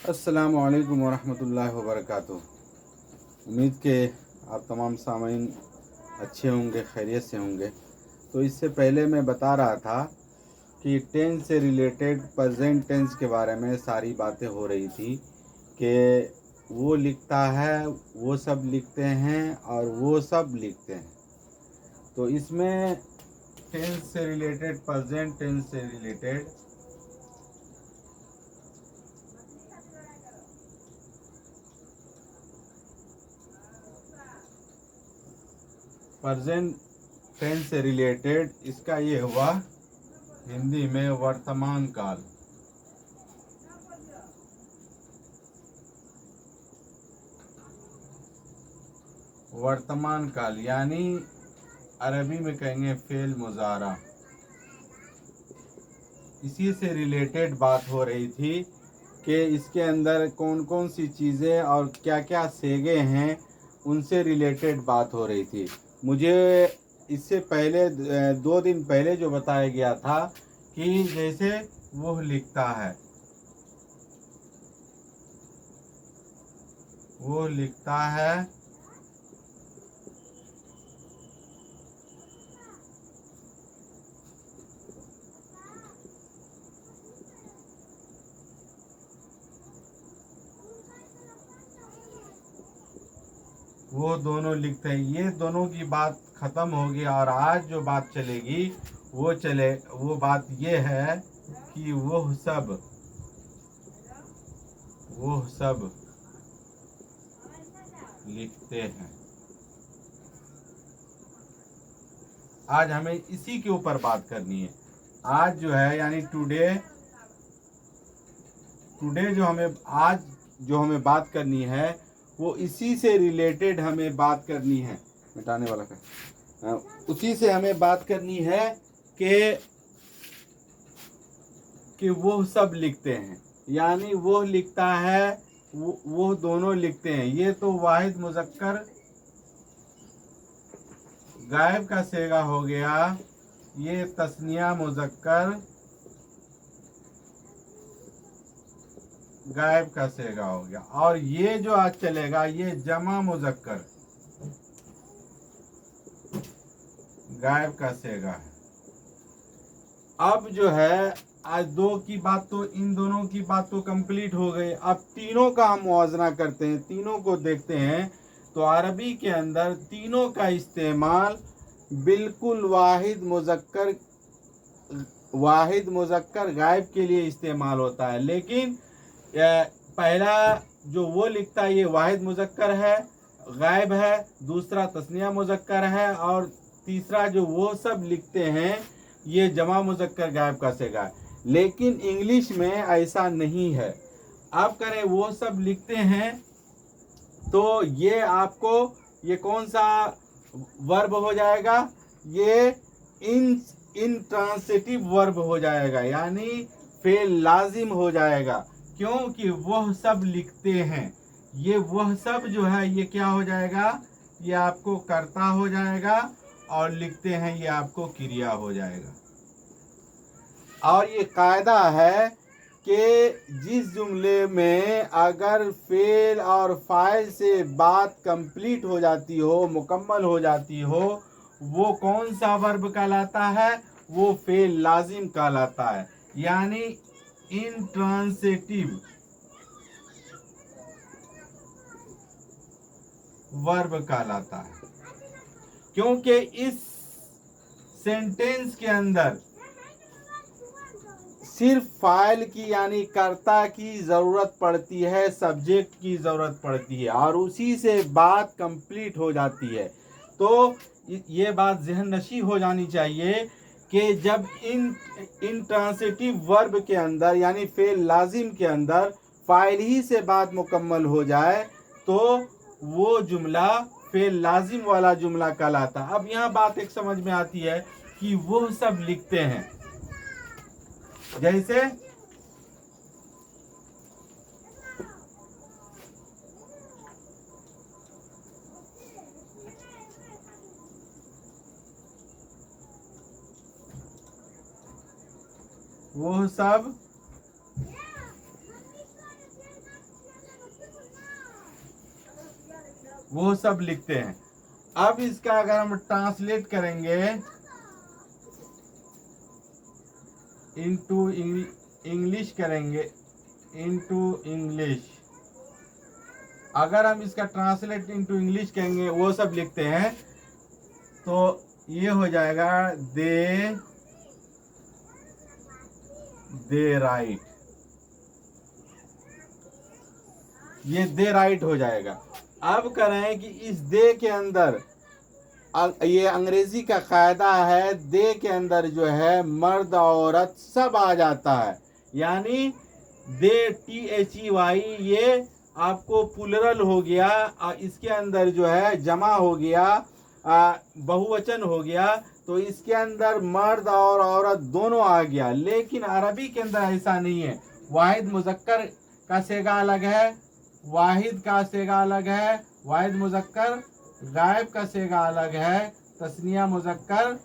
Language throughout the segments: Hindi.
अस्सलामु अलैकुम वरहमतुल्लाहि वबरकातुह। उम्मीद के आप तमाम सामीन अच्छे होंगे, खैरियत से होंगे। तो इससे पहले मैं बता रहा था कि टेंस से रिलेटेड प्रेजेंट टेंस के बारे में सारी बातें हो रही थी कि वो लिखता है, वो सब लिखते हैं और वो सब लिखते हैं। तो इसमें टेंस से रिलेटेड, प्रेजेंट टेंस से रिलेटेड प्रेजेंट टेंस से रिलेटेड इसका ये हुआ हिंदी में वर्तमान काल। वर्तमान काल यानी अरबी में कहेंगे फेल मुजारा। इसी से रिलेटेड बात हो रही थी कि इसके अंदर कौन कौन सी चीज़ें और क्या क्या सेगे हैं, उनसे रिलेटेड बात हो रही थी। मुझे इससे पहले 2 दिन पहले जो बताया गया था कि जैसे वो लिखता है, वो लिखता है, वो दोनों लिखते हैं। ये दोनों की बात खत्म होगी और आज जो बात चलेगी वो बात ये है कि वो सब लिखते हैं। आज हमें इसी के ऊपर बात करनी है। आज जो है यानी टुडे जो हमें बात करनी है वो इसी से रिलेटेड हमें बात करनी है। मिटाने वाला का उसी से हमें बात करनी है कि वो सब लिखते हैं, यानी वो लिखता है, वो दोनों लिखते हैं। ये तो वाहिद मुज़क्कर गायब का सेगा हो गया, ये तस्निया मुज़क्कर गायब का सेगा हो गया, और ये जो आज चलेगा ये जमा मुज़क्कर गायब का सेगा है। अब जो है आज दो की बात तो, इन दोनों की बात तो कंप्लीट हो गई। अब तीनों का हम मुआवजा करते हैं, तीनों को देखते हैं। तो अरबी के अंदर तीनों का इस्तेमाल बिल्कुल वाहिद मुज़क्कर गायब के लिए इस्तेमाल होता है। लेकिन पहला जो वो लिखता है ये वाहिद मुज़क्कर है, गायब है। दूसरा तस्निया मुज़क्कर है, और तीसरा जो वो सब लिखते हैं ये जमा मुज़क्कर गायब का सेगा है। लेकिन इंग्लिश में ऐसा नहीं है। आप करें वो सब लिखते हैं तो ये आपको ये कौन सा वर्ब हो जाएगा, ये इंट्रांसिटिव वर्ब हो जाएगा, यानी फेल लाजिम हो जाएगा। क्योंकि वह सब लिखते हैं, ये वह सब जो है ये क्या हो जाएगा, ये आपको कर्ता हो जाएगा, और लिखते हैं ये आपको क्रिया हो जाएगा। और ये कायदा है कि जिस जुमले में अगर फेल और फाइल से बात कंप्लीट हो जाती हो, मुकम्मल हो जाती हो, वो कौन सा वर्ब कहलाता है, वो फेल लाजिम कहलाता है, यानी इंट्रांसिटिव वर्ब कहलाता है। क्योंकि इस सेंटेंस के अंदर सिर्फ फाइल की यानी कर्ता की ज़रूरत पड़ती है, सब्जेक्ट की ज़रूरत पड़ती है, और उसी से बात कंप्लीट हो जाती है। तो ये बात ज़हन नशी हो जानी चाहिए कि जब इंट्रांसिटिव वर्ब के अंदर यानी फेल लाजिम के अंदर फाइल ही से बात मुकम्मल हो जाए तो वो जुमला फेल लाजिम वाला जुमला कहलाता। अब यहाँ बात एक समझ में आती है कि वो सब लिखते हैं, जैसे वो सब वो सब लिखते हैं। अब इसका अगर हम ट्रांसलेट करेंगे इनटू इंग्लिश करेंगे, इनटू इंग्लिश, अगर हम इसका ट्रांसलेट इनटू इंग्लिश करेंगे, वो सब लिखते हैं, तो ये हो जाएगा दे राइट, ये दे राइट हो जाएगा। अब करें कि इस दे के अंदर ये अंग्रेजी का कायदा है, दे के अंदर जो है मर्द औरत सब आ जाता है, यानी दे THEY ये आपको प्लुरल हो गया, इसके अंदर जो है जमा हो गया, बहुवचन हो गया, तो इसके अंदर मर्द और औरत दोनों आ गया। लेकिन अरबी के अंदर ऐसा नहीं है, वाहिद मुजक्कर का सेगा अलग है, वाहिद का सेगा अलग है, वाहिद मुजक्कर, गायब का सेगा अलग है, तस्निया मुजक्कर,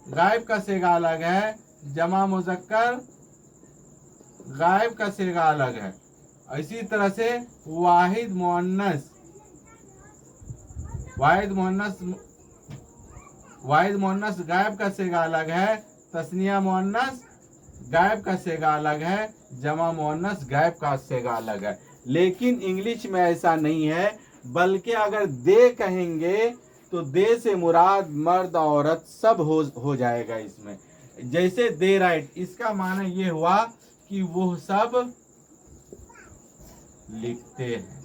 गायब का सेगा अलग है, जमा मुजक्कर, गायब का सेगा अलग है। इसी तरह से वाहिद मुअन्नस, वाहिद मुअन्नस गायब का सेगा अलग है, तस्निया मुअन्नस गायब का सेगा अलग है, जमा मुअन्नस गायब का सेगा अलग है। लेकिन इंग्लिश में ऐसा नहीं है, बल्कि अगर दे कहेंगे तो दे से मुराद मर्द औरत सब हो जाएगा इसमें। जैसे दे राइट, इसका माने ये हुआ कि वो सब लिखते हैं।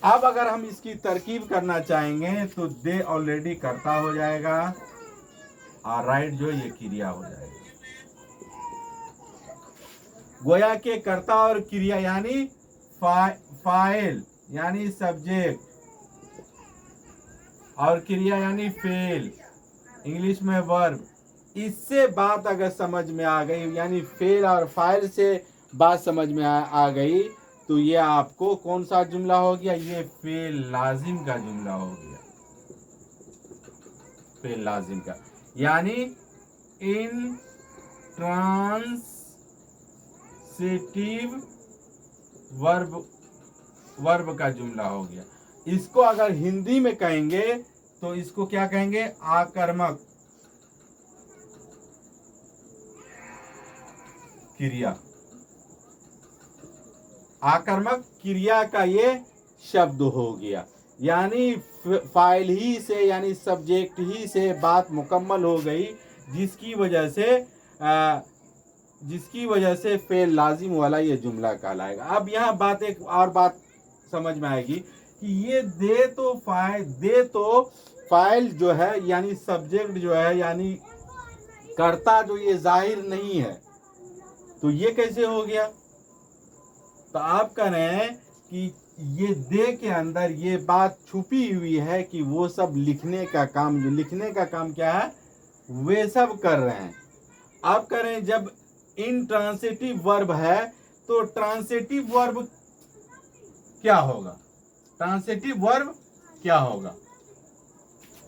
अब अगर हम इसकी तरकीब करना चाहेंगे तो दे ऑलरेडी करता हो जाएगा और राइट जो ये क्रिया हो जाएगा। गोया के कर्ता और क्रिया यानी फाइल यानी सब्जेक्ट और क्रिया यानी फेल, इंग्लिश में वर्ब, इससे बात अगर समझ में आ गई, यानी फेल और फाइल से बात समझ में आ गई, तो ये आपको कौन सा जुमला हो गया? ये फेल लाजिम का जुमला हो गया, फेल लाजिम का, यानी इन ट्रांसिटिव वर्ब का जुमला हो गया। इसको अगर हिंदी में कहेंगे तो इसको क्या कहेंगे? आकर्मक क्रिया, आकर्मक क्रिया का ये शब्द हो गया, यानी फाइल ही से यानी सब्जेक्ट ही से बात मुकम्मल हो गई, जिसकी वजह से फेल लाजिम वाला ये जुमला कहलाएगा। अब यहाँ बात एक और बात समझ में आएगी कि ये दे तो फाइल जो है यानी सब्जेक्ट जो है यानी कर्ता जो ये जाहिर नहीं है, तो ये कैसे हो गया? तो आप कह रहे हैं कि ये दे के अंदर ये बात छुपी हुई है कि वो सब लिखने का काम, जो लिखने का काम क्या है वे सब कर रहे हैं। आप कह रहे हैं जब इंट्रांसिटिव वर्ब है तो ट्रांसिटिव वर्ब क्या होगा? ट्रांसिटिव वर्ब क्या होगा?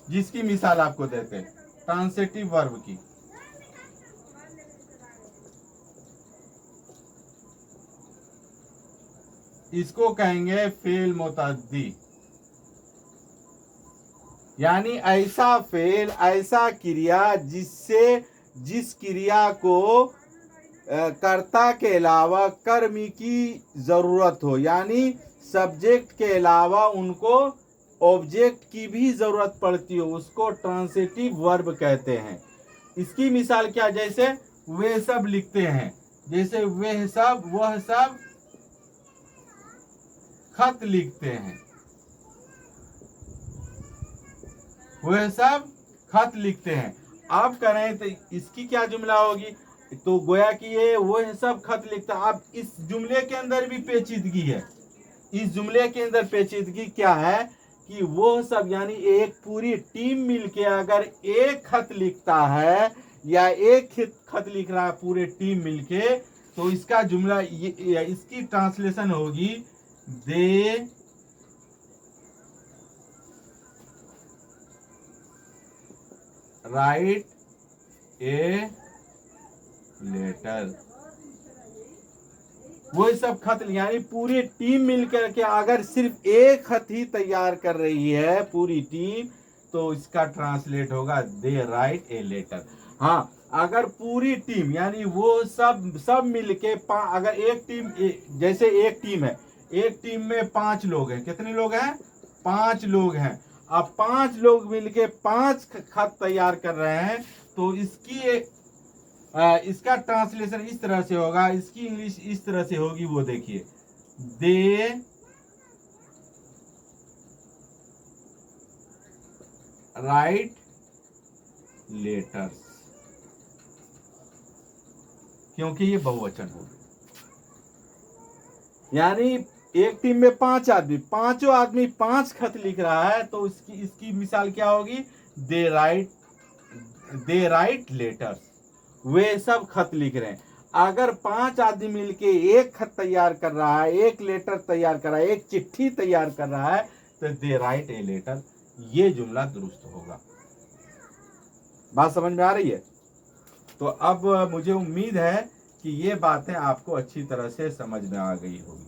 जिसकी मिसाल आपको देते हैं ट्रांसिटिव वर्ब की। इसको कहेंगे फेल मुतअद्दी, यानी ऐसा फेल, ऐसा क्रिया जिस क्रिया को कर्ता के अलावा कर्मी की जरूरत हो, यानी सब्जेक्ट के अलावा उनको ऑब्जेक्ट की भी जरूरत पड़ती हो, उसको ट्रांसिटिव वर्ब कहते हैं। इसकी मिसाल क्या? जैसे वे सब लिखते हैं, जैसे वह सब खत लिखते हैं, वह सब खत लिखते हैं। आप कह रहे हैं तो इसकी क्या जुमला होगी? तो गोया कि ये वह सब खत लिखता है। अब इस जुमले के अंदर भी पेचीदगी है। इस जुमले के अंदर पेचीदगी क्या है कि वो सब यानी एक पूरी टीम मिलके अगर एक खत लिखता है या एक खत लिख रहा है पूरे टीम मिलके, तो इसका जुमला इसकी ट्रांसलेशन होगी दे राइट ए लेटर। वो सब खत, यानी पूरी टीम मिलकर के अगर सिर्फ एक खत ही तैयार कर रही है पूरी टीम, तो इसका ट्रांसलेट होगा दे राइट ए लेटर। हाँ, अगर पूरी टीम यानी वो सब मिलके अगर एक टीम, जैसे एक टीम है, एक टीम में 5 लोग हैं, कितने लोग हैं? 5 लोग हैं। अब 5 लोग मिलके 5 खत तैयार कर रहे हैं, तो इसका ट्रांसलेशन इस तरह से होगा, इसकी इंग्लिश इस तरह से होगी, वो देखिए, दे राइट लेटर्स, क्योंकि ये बहुवचन हो गया। यानी एक टीम में 5 आदमी, पांचों आदमी 5 खत लिख रहा है, तो इसकी मिसाल क्या होगी? दे राइट लेटर्स, वे सब खत लिख रहे हैं। अगर 5 आदमी मिलके एक खत तैयार कर रहा है, एक लेटर तैयार कर रहा है, एक चिट्ठी तैयार कर रहा है, तो दे राइट ए लेटर, ये जुमला दुरुस्त होगा। बात समझ में आ रही है? तो अब मुझे उम्मीद है कि ये बातें आपको अच्छी तरह से समझ में आ गई होगी।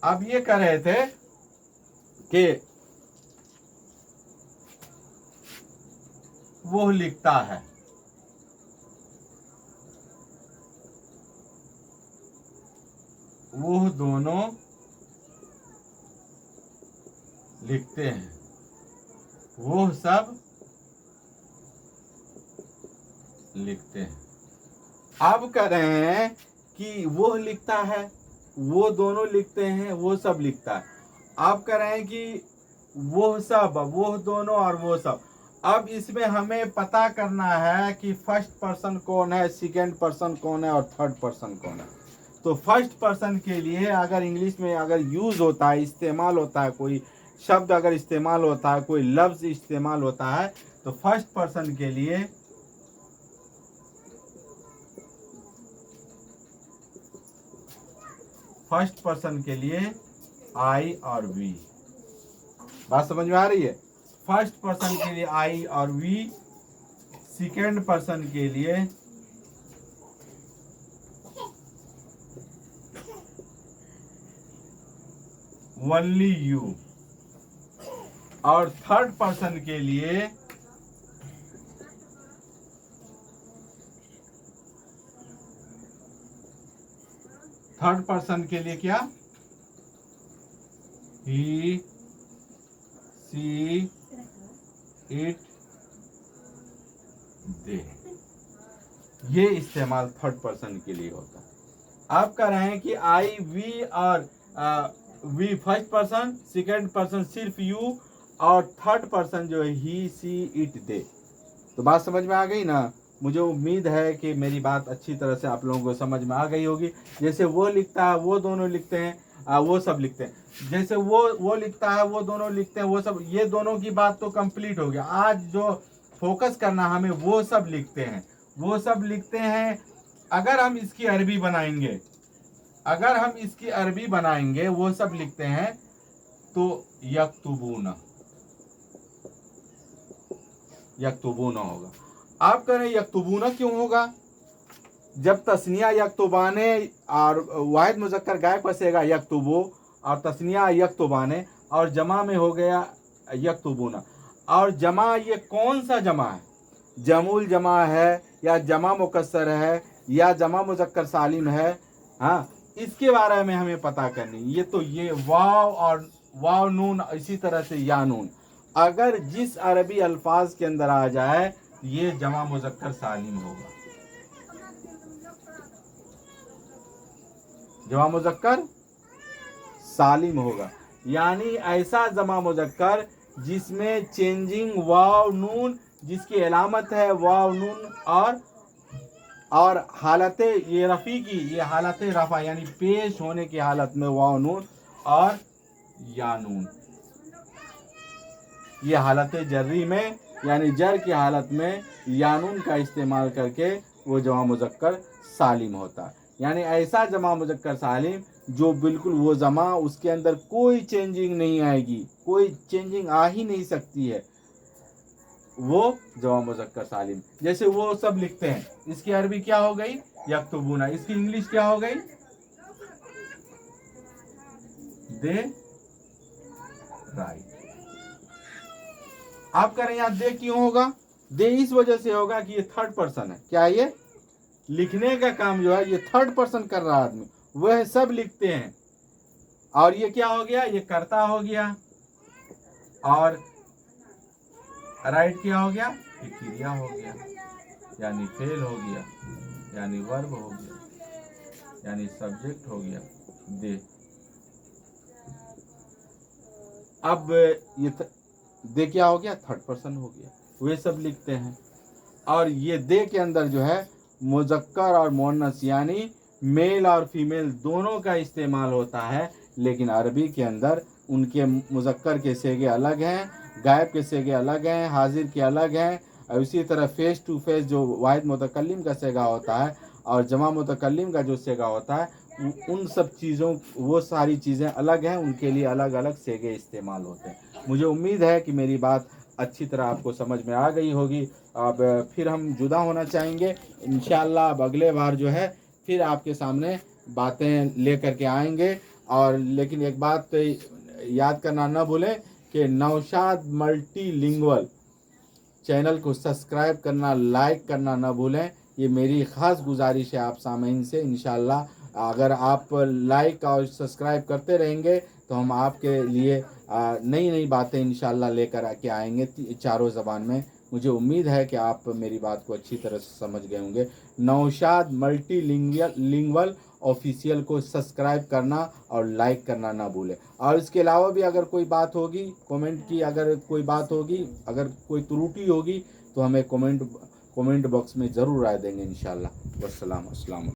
अब ये कह रहे थे कि वो लिखता है, वो दोनों लिखते हैं, वो सब लिखते हैं। अब कह रहे हैं कि वो लिखता है, वो दोनों लिखते हैं, वो सब लिखता है। अब कह रहे हैं कि वो सब, वो दोनों और वो सब। अब इसमें हमें पता करना है कि फर्स्ट पर्सन कौन है, सेकंड पर्सन कौन है और थर्ड पर्सन कौन है। तो फर्स्ट पर्सन के लिए अगर इंग्लिश में अगर यूज होता है, इस्तेमाल होता है, कोई शब्द अगर इस्तेमाल होता है, कोई लफ्ज इस्तेमाल होता है, तो फर्स्ट पर्सन के लिए आई और वी। बात समझ में आ रही है? फर्स्ट पर्सन के लिए आई और वी, सेकंड पर्सन के लिए ओनली यू, और थर्ड पर्सन के लिए क्या? ही, सी, इट, दे। ये इस्तेमाल थर्ड पर्सन के लिए होता है। आप कह रहे हैं कि आई, वी और we first person, second person सिर्फ यू, और थर्ड पर्सन जो है ही, सी, इट, दे। तो बात समझ में आ गई ना? मुझे उम्मीद है कि मेरी बात अच्छी तरह से आप लोगों को समझ में आ गई होगी। जैसे वो लिखता है, वो दोनों लिखते हैं, वो सब लिखते हैं। जैसे वो लिखता है, वो दोनों लिखते हैं, वो सब, ये दोनों की बात तो कंप्लीट हो गया। आज जो फोकस करना हमें, वो सब लिखते हैं, वो सब लिखते हैं। अगर हम इसकी अरबी बनाएंगे, वो सब लिखते हैं, तो यक्तुबूना होगा। आप कह रहे हैं यक्तुबूना क्यों होगा? जब तस्निया यक्तुबाने और वाहिद मुज़क्कर गायब बसेगा यक्तुबो, और तस्निया यक्तुबाने, और जमा में हो गया यक्तुबूना। और जमा, ये कौन सा जमा है? जमुल जमा है, या जमा मुकस्सर है, या जमा मुज़क्कर सालिम है? हाँ, इसके बारे में हमें पता करनी। ये वाव और वाव नून, इसी तरह से या नून, अगर जिस अरबी अल्फाज के अंदर आ जाए, ये जमा मुज़क्कर सालिम होगा। जमा मुज़क्कर सालिम होगा, यानी ऐसा जमा मुज़क्कर जिसमें चेंजिंग वाव नून, जिसकी अलामत है वाव नून, और हालत ये रफ़ी की, ये हालत रफ़ा यानी पेश होने की हालत में वाव नून और या नून, ये हालत जर्री में यानी जर की हालत में यानून का इस्तेमाल करके वो जमा मुज़क्कर सालिम होता है। यानी ऐसा जमा मुज़क्कर सालिम जो बिल्कुल वो जमा, उसके अंदर कोई चेंजिंग नहीं आएगी, कोई चेंजिंग आ ही नहीं सकती है। वो जमा मुज़क्कर सालिम। जैसे वो सब लिखते हैं, इसकी अरबी क्या हो गई? यक्तुबूना। इसकी इंग्लिश क्या हो गई? दे राइट। आप कह रहे हैं यहाँ दे क्यों होगा? दे इस वजह से होगा कि ये थर्ड पर्सन है। क्या ये लिखने का काम जो है ये थर्ड पर्सन कर रहा आदमी, वह सब लिखते हैं। और ये क्या हो गया? ये कर्ता हो गया। और राइट क्या हो गया? ये क्रिया हो गया, यानी फेल हो गया, यानी वर्ब हो गया, यानी सब्जेक्ट हो गया दे। अब ये दे क्या हो गया? थर्ड पर्सन हो गया। वे सब लिखते हैं। और ये दे के अंदर जो है मुज़क्कर और मुअन्नस यानी मेल और फीमेल दोनों का इस्तेमाल होता है, लेकिन अरबी के अंदर उनके मुज़क्कर के सेगे अलग हैं, गायब के सेगे अलग हैं, हाजिर के अलग हैं। और इसी तरह फेस टू फेस जो वाहिद मुतकल्लिम का सेगा होता है और जमा मुतकल्लिम का जो सेगा होता है, उन सब चीज़ों, वो सारी चीज़ें अलग हैं, उनके लिए अलग अलग सेगे इस्तेमाल होते हैं। मुझे उम्मीद है कि मेरी बात अच्छी तरह आपको समझ में आ गई होगी। अब फिर हम जुदा होना चाहेंगे इंशाअल्लाह। अब अगले बार जो है फिर आपके सामने बातें ले करके आएंगे। और लेकिन एक बात तो याद करना न भूलें कि नौशाद मल्टीलिंगुअल चैनल को सब्सक्राइब करना, लाइक करना न भूलें। ये मेरी ख़ास गुजारिश है आप सामीन से। इंशाअल्लाह अगर आप लाइक और सब्सक्राइब करते रहेंगे तो हम आपके लिए नई नई बातें इंशाअल्लाह लेकर आके आएंगे चारों ज़बान में। मुझे उम्मीद है कि आप मेरी बात को अच्छी तरह से समझ गए होंगे। नौशाद मल्टीलिंगुअल ऑफिशियल को सब्सक्राइब करना और लाइक करना ना भूलें। और इसके अलावा भी अगर कोई बात होगी कमेंट की, अगर कोई बात होगी, अगर कोई त्रुटि होगी तो हमें कमेंट बॉक्स में ज़रूर राय देंगे इंशाअल्लाह। वस्सलाम। अस्सलाम।